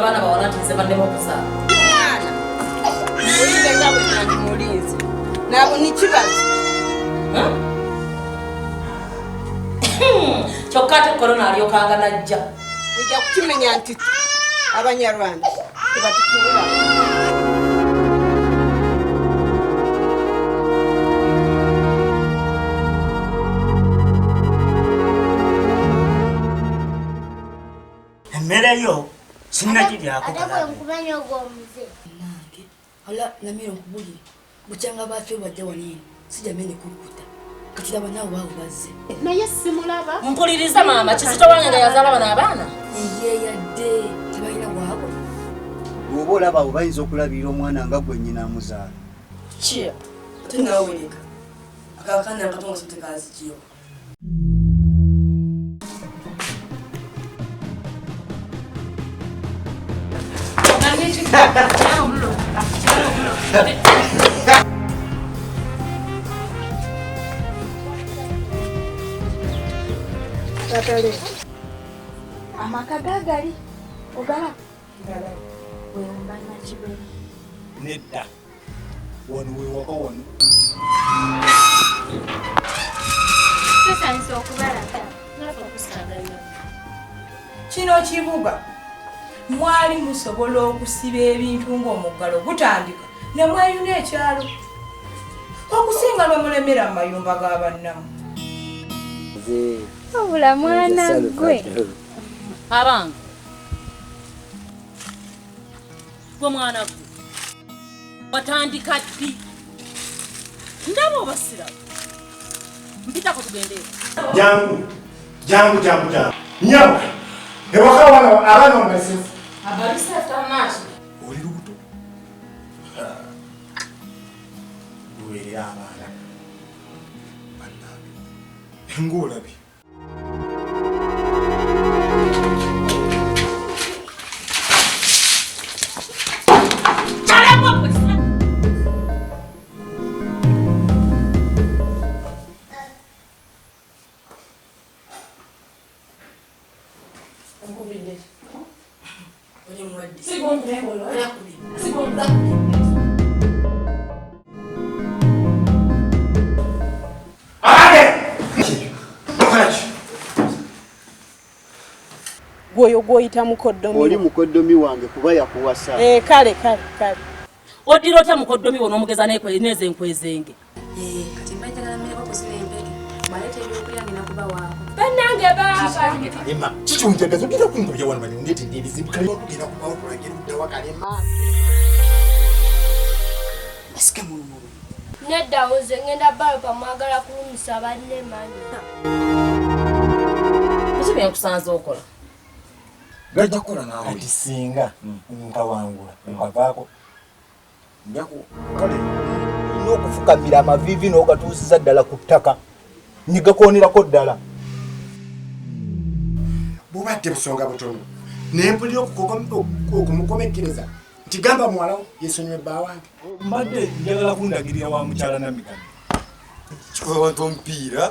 abana bawala nti nze baddemu okuzaala. Mulinze nga bwe nange mulinze. Nabo ni kibazo. Kyokka ate korona alyokanga najja. Ojja kukimenya nti Abanyarwanda tebatukulira. Emmere yo sinnagiryako kalabi. Kumenya ogw'omuze. Nange ala namiro nkubulire bukyanga bafe bajja wanini sijamenye kulukuta kakiraba nawe bawe bazze Naye simulaba. Mpuliriza maama Kizito wange nga yazaala bano abaana. iye yadde tebalina waabwe. Bw'oba olaba abo bayinza okulabirira omwana nga gwe nnyina amuzaala. Kiya ate naawe leka akakanya akatongo sitekazi kiyo. Tatale. Amaka gagali. Ogala. Wembana kibe. Nedda wano wewaka wano Tusanze okubalaka. Nako kusaganya. Kino kibuga mwali musobola okusiba ebintu ng'omuggalo gutandika ne mwayuna ekyalo okusinga n'omulemera mu mayumba g'abannamu. Obula mwana gwe. Abange. Gwe mwana gwe. Watandika ddi? Ndaba obasira. Mpitako tugende. Jangu. Nyabo. Ewaka abaana bamasifu. Abalisa tamashi. Oli lubuto. Luweerera abaana. Bannange. Ng'olabi. Gwoyo gwoyita mukoddomi. Oli mukoddomi wange kuba yakuwasa. Kale. Oddira otya mukoddomi wo n'omugeza n'eze enkwezenge. Kati mbaitagala mmeko kusina empeke mwaleta ebyokulya nina kuba waako. Bannange baba. Kalema kikyonjagaza ogenda kungobya wano bali ndeetedde ebizibu kalema okugenda kubawo tulagira uddawa Kalema. Basika muno. Nedda oze ngenda baba mwagala kulumisa banne manyi. Kiki byenkusanze okola? Gajja kukola naawe. Kati singa nkawangula nkavaako njaku kale n'okufukamira amaviivi n'ogatuusiza ddala ku ttaka nyigakoonirako ddala. Bw'obadde busonga butono naye mpulira okumukomekkereza nti gamba muwalawo yeesonyiwe bba wange. Mbadde njagala kundagirira wa mukyala Namigana. Kikowantu omupiira.